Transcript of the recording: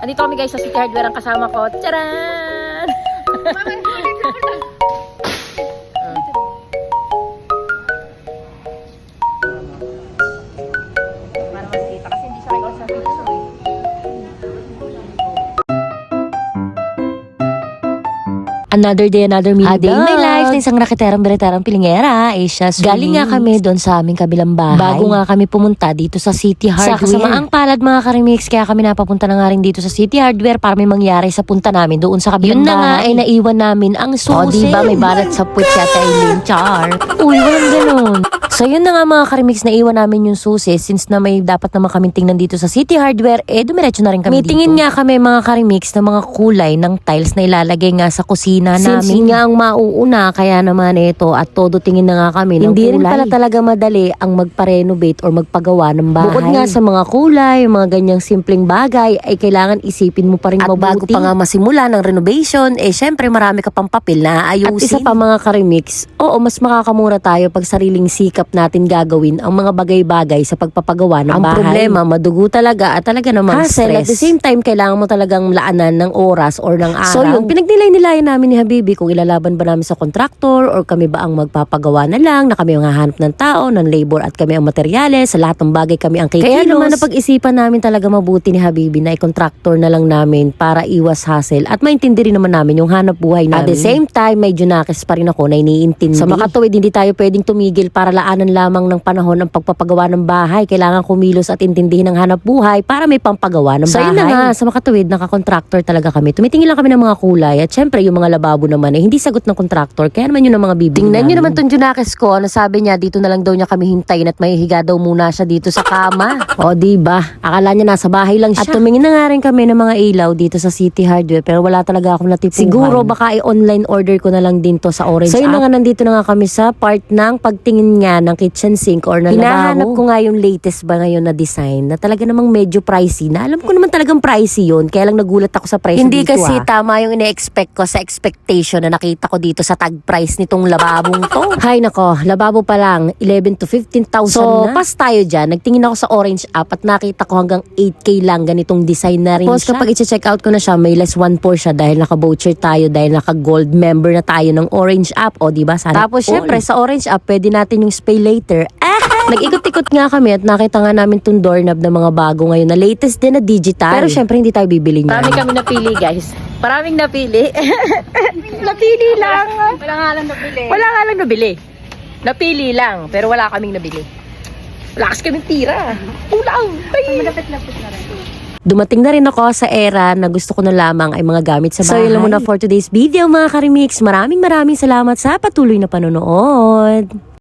Andito kami guys sa City Hardware ang kasama ko. Tcharan! Para mas kita kasi hindi siya kayo sa picture eh. Another day, another minute. A day in my life na isang rakiterang-bereterang pilingera, Asia Swiss. Galing nga kami doon sa aming kabilang bahay. Bago nga kami pumunta dito sa City Hardware. Sa kasamaang palad mga karimix, kaya kami napapunta na nga rin dito sa City Hardware para may mangyari sa punta namin doon sa kabilang bahay. Yun na nga ay naiwan namin ang susi. O diba may balat sa puwet si Ate Aileen, char. Uy, walang ganun. So yun na nga mga karimix, naiwan namin yung susi since na may dapat naman kami tingnan dito sa City Hardware, dumiretso na rin kami dito. Mitingin nga kami mga karimix ng mga kulay ng tiles na ilalagay nga sa kusina namin. Since nga ang mauuna, kaya naman ito at todo tingin na nga kami ng kulay. Hindi rin pala talaga madali ang magpa-renovate or magpagawa ng bahay. Bukod nga sa mga kulay, mga ganyang simpleng bagay, ay kailangan isipin mo pa rin mabuti. At bago pa nga masimula ng renovation, syempre marami ka pang papel na ayusin. At isa pa mga karimix, oo, mas makakamura tayo pag sariling sikap natin gagawin ang mga bagay-bagay sa pagpapagawa ng bahay. Ang problema, madugo talaga at talaga namang stress. At the same time, kailangan mo talagang laanan ng oras or ng araw. So yun, pinagnilay-nilayan namin ni Habibi kung ilalaban ba namin sa kontraktor or kami ba ang magpapagawa na lang, na kami ang hahanap ng tao, ng labor at kami ang materyales, sa lahat ng bagay kami ang kikilos. Kaya naman napag-isipan namin talaga mabuti ni Habibi na i-contractor na lang namin para iwas hassle at maintindi rin naman namin yung hanap buhay namin. At the same time, may junakis pa rin ako na iniintindi. Sa makatuwid, hindi tayo pwedeng tumigil para laanan lamang ng panahon ang pagpapagawa ng bahay. Kailangan kumilos at intindihin ang hanap buhay para may pampagawa ng bahay. So yun na nga, sa makatuwid, naka-contractor talaga kami. Tumitingin lang kami ng mga kulay at syempre yung mga lababo naman hindi sagot ng kontraktor, kaya naman yun ang mga bibili. Tingnan nyo naman tong junakis ko, ano sabi niya, dito na lang daw niya kami hintayin at may higa daw muna siya dito sa kama. O diba, akala niya nasa bahay lang siya. At tumingin na nga rin kami ng mga ilaw dito sa City Hardware, pero wala talaga akong natipuhan. Siguro baka i-online order ko na lang din to sa Orange App. So yun na nga, nandito na nga kami sa part ng pagtingin nga ng kitchen sink or ng hinahanap ko nga yung latest ba ngayon na design na talaga namang medyo pricey, na alam ko naman talagang pricey yun, kaya lang nagulat ako sa price hindi dito. Hindi kasi tama yung ine-expect ko sa expectation na nakita ko dito sa tag price nitong lababong to. Hay nako, lababo pa lang 11 to 15,000 so, na. Pas tayo dyan, nagtingin ako sa Orange App at nakita ko hanggang 8K lang ganitong design na rin siya. Kapag i-check out ko na siya, may less 1 po siya dahil naka-voucher tayo, dahil naka-gold member na tayo ng Orange App. O diba, sana tapos syempre sa Orange App, pwede natin yung pay later. Nag-ikot-ikot nga kami at nakita nga namin itong doorknob na mga bago ngayon na latest din na digital. Pero syempre hindi tayo bibili niya. Marami kami napili guys. Maraming napili. Napili lang. Wala nga lang nabili. Wala nga lang nabili. Napili lang, pero wala kaming nabili. Wala kasi kaming tira. Ulang! Malapit-lapit na rin. Dumating na rin ako sa era na gusto ko na lamang ay mga gamit sa bahay. So yun lang muna for today's video mga karimix. Maraming salamat sa patuloy na panonood.